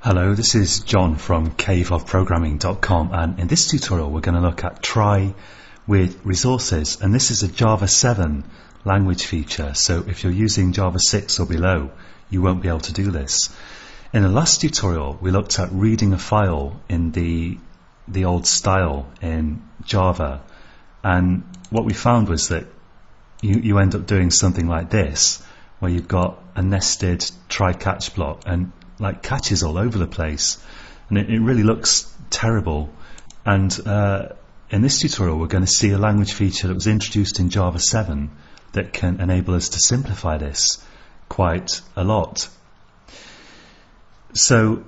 Hello, this is John from caveofprogramming.com, and in this tutorial we're going to look at try with resources, and this is a Java 7 language feature, so if you're using Java 6 or below you won't be able to do this. In the last tutorial we looked at reading a file in the old style in Java, and what we found was that you end up doing something like this, where you've got a nested try-catch block and like catches all over the place, and it really looks terrible. And in this tutorial we're going to see a language feature that was introduced in Java 7 that can enable us to simplify this quite a lot. So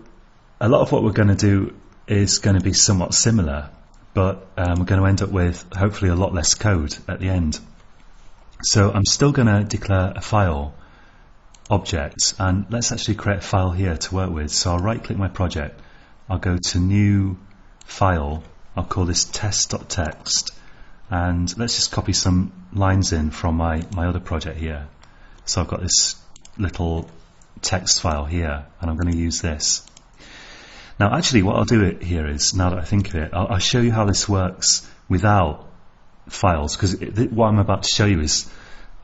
a lot of what we're going to do is going to be somewhat similar, but we're going to end up with hopefully a lot less code at the end. So I'm still going to declare a file object, and let's actually create a file here to work with. So I'll right click my project, I'll go to new file, I'll call this test.txt, and let's just copy some lines in from my other project here. So I've got this little text file here, and I'm going to use this. Now actually what I'll do here is, now that I think of it, I'll show you how this works without files, because what I'm about to show you is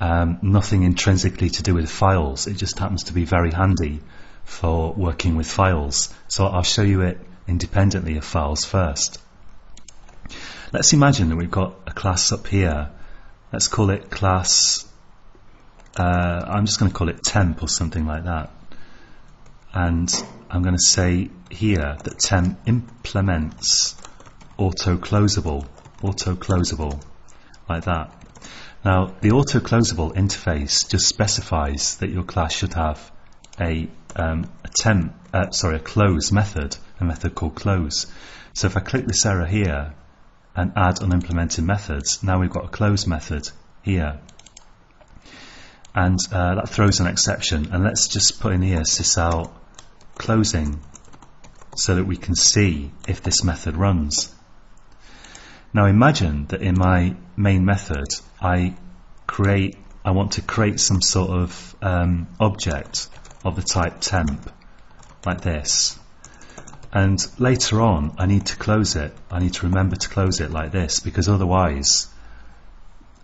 nothing intrinsically to do with files. It just happens to be very handy for working with files. So I'll show you it independently of files first. Let's imagine that we've got a class up here. Let's call it class, I'm just going to call it temp or something like that. And I'm going to say here that temp implements auto-closable, like that. Now the auto-closable interface just specifies that your class should have a close method, a method called close. So if I click this error here and add unimplemented methods, now we've got a close method here, and that throws an exception. And let's just put in here sysout closing so that we can see if this method runs. Now imagine that in my main method I want to create some sort of object of the type temp, like this, and later on I need to close it. I need to remember to close it like this, because otherwise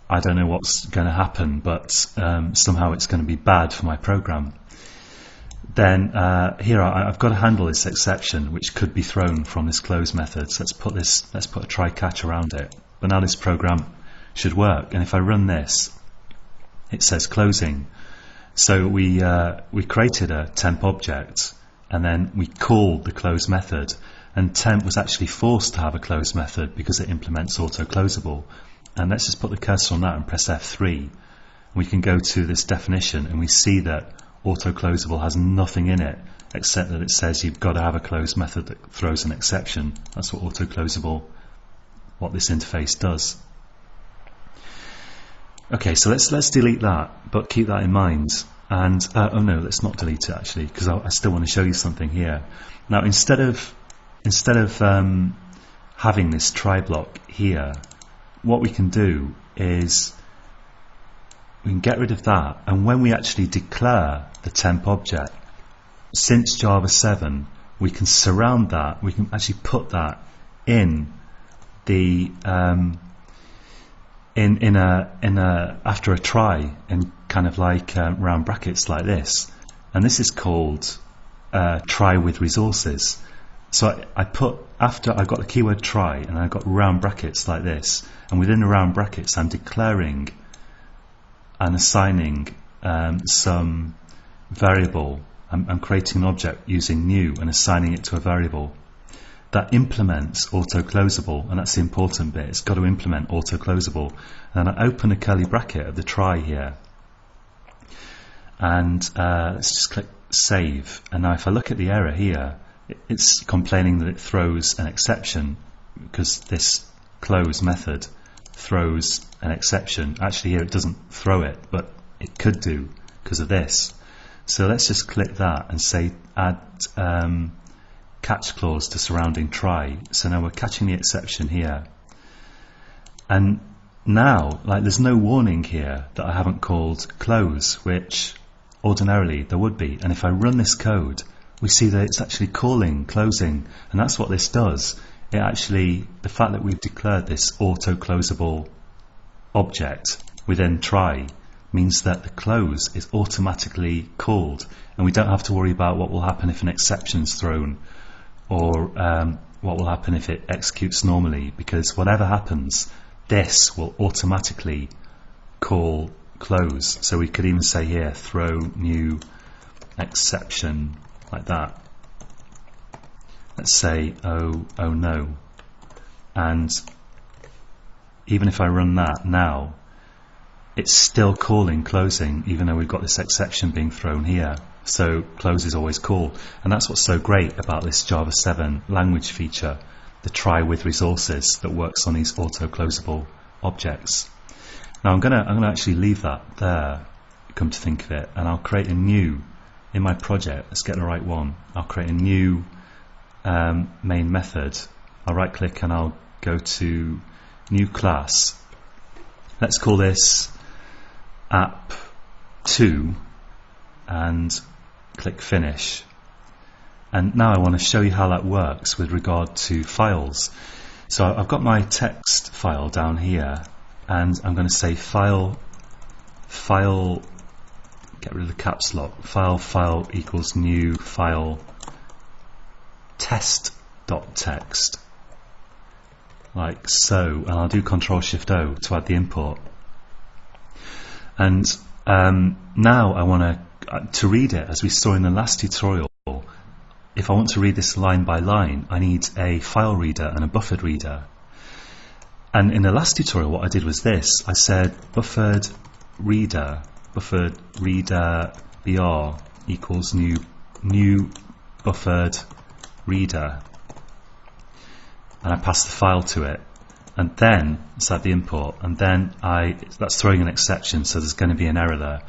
I don't know what's going to happen, but somehow it's going to be bad for my program. Then here I've got to handle this exception which could be thrown from this close method. So let's put a try catch around it. But now this program should work, and if I run this, it says closing. So we created a temp object, and then we called the close method, and temp was actually forced to have a close method because it implements auto-closable. And let's just put the cursor on that and press F3. We can go to this definition and we see that auto-closable has nothing in it except that it says you've got to have a close method that throws an exception. That's what auto-closable, what this interface does. Okay, so let's delete that, but keep that in mind. And oh no, let's not delete it actually, because I still want to show you something here. Now instead of having this try block here, what we can do is we can get rid of that, and when we actually declare the temp object, since Java 7 we can surround that, we can actually put that in the after a try, in kind of like round brackets like this, and this is called try with resources. So I put, after I've got the keyword try and I've got round brackets like this, and within the round brackets I'm declaring and assigning some variable. I'm creating an object using new and assigning it to a variable that implements auto-closable, and that's the important bit. It's got to implement auto-closable. And I open a curly bracket of the try here, and let's just click save. And now if I look at the error here, it's complaining that it throws an exception because this close method throws an exception. Actually here it doesn't throw it, but it could do because of this. So let's just click that and say add catch clause to surrounding try. So now we're catching the exception here, and now there's no warning here that I haven't called close, which ordinarily there would be. And if I run this code, we see that it's actually calling closing, and that's what this does. It actually, the fact that we've declared this auto-closable object within try means that the close is automatically called, and we don't have to worry about what will happen if an exception is thrown, or what will happen if it executes normally, because whatever happens, this will automatically call close. So we could even say here, throw new exception, like that. Let's say oh no, and even if I run that now, it's still calling closing, even though we've got this exception being thrown here. So close is always called, and that's what's so great about this Java 7 language feature, the try with resources that works on these auto-closable objects. Now I'm gonna actually leave that there, come to think of it, and I'll create a new, in my project, let's get the right one, I'll create a new main method. I'll right click and I'll go to new class. Let's call this app2 and click finish. And now I want to show you how that works with regard to files. So I've got my text file down here, and I'm going to say file, get rid of the caps lock, file equals new file test.txt, like so, and I'll do Ctrl+Shift+O to add the import. And now I want to read it, as we saw in the last tutorial. If I want to read this line by line, I need a file reader and a buffered reader. And in the last tutorial, what I did was this: I said buffered reader br equals new buffered reader, and I pass the file to it, and then let's add the import, and then that's throwing an exception, so there's going to be an error there.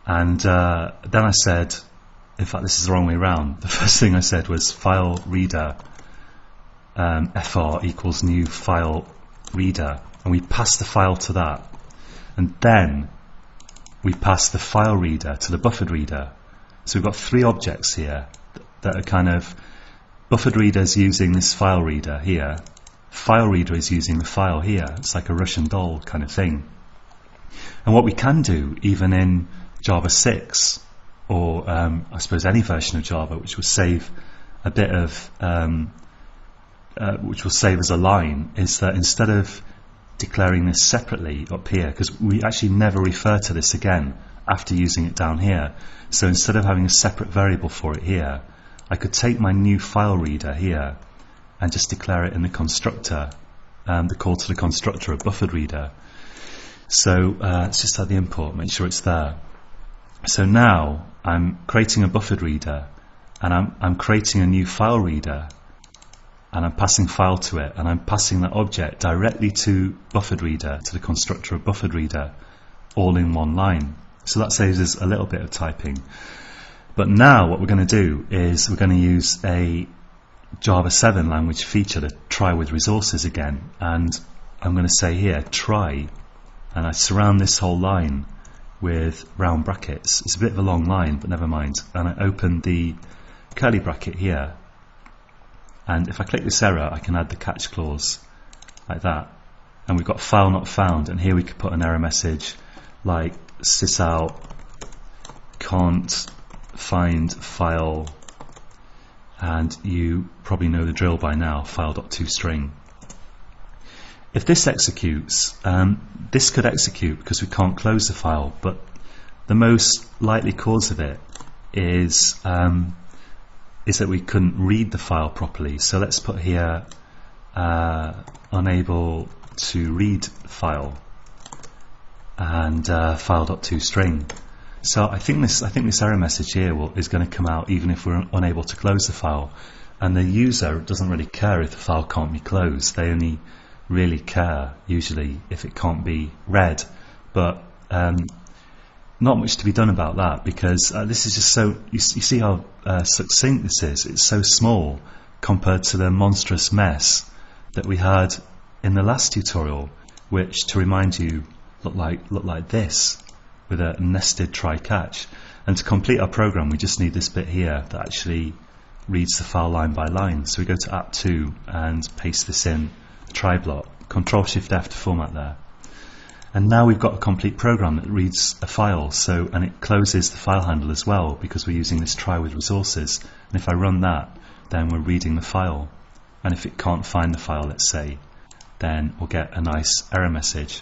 And then I said, in fact this is the wrong way around, the first thing I said was file reader fr equals new file reader, and we pass the file to that, and then we pass the file reader to the buffered reader. So we've got three objects here that are kind of, buffered reader is using this file reader here, file reader is using the file here. It's like a Russian doll kind of thing. And what we can do, even in Java 6, or I suppose any version of Java, which will save a bit of, which will save as a line, is that instead of declaring this separately up here, because we actually never refer to this again after using it down here, so instead of having a separate variable for it here, I could take my new file reader here and just declare it in the constructor, the call to the constructor of buffered reader. So let's just add the import, make sure it's there. So now I'm creating a buffered reader, and I'm creating a new file reader, and I'm passing file to it, and I'm passing that object directly to buffered reader, to the constructor of buffered reader, all in one line. So that saves us a little bit of typing. But now what we're going to do is we're going to use a Java 7 language feature to try with resources again, and I'm going to say here try, and I surround this whole line with round brackets. It's a bit of a long line, but never mind, and I open the curly bracket here, and if I click this error I can add the catch clause like that, and we've got file not found, and here we could put an error message like sysout can't find file, and you probably know the drill by now, file.toString. If this executes, this could execute because we can't close the file, but the most likely cause of it is that we couldn't read the file properly. So let's put here unable to read file, and file.toString. So I think this error message here is going to come out even if we're unable to close the file, and the user doesn't really care if the file can't be closed. They only really care usually if it can't be read, but not much to be done about that, because this is just so, you see how succinct this is. It's so small compared to the monstrous mess that we had in the last tutorial, which, to remind you, looked like this with a nested try catch. And to complete our program, we just need this bit here that actually reads the file line by line. So we go to app2 and paste this in try block, Control-Shift-F to format there. And now we've got a complete program that reads a file, and it closes the file handle as well, because we're using this try with resources. And if I run that, then we're reading the file. And if it can't find the file, let's say, then we'll get a nice error message.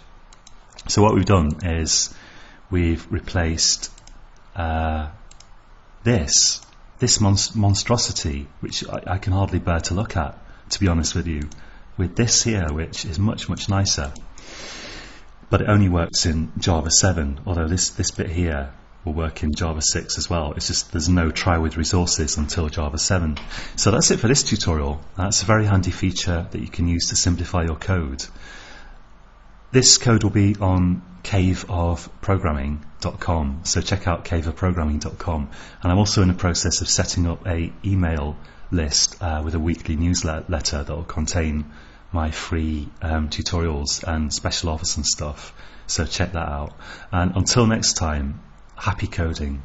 So what we've done is we've replaced this monstrosity, which I can hardly bear to look at, to be honest with you, with this here, which is much, much nicer. But it only works in Java 7, although this bit here will work in Java 6 as well. It's just there's no try with resources until Java 7. So that's it for this tutorial. That's a very handy feature that you can use to simplify your code. This code will be on caveofprogramming.com, so check out caveofprogramming.com. And I'm also in the process of setting up a email list with a weekly newsletter that will contain my free tutorials and special offers and stuff. So check that out. And until next time, happy coding.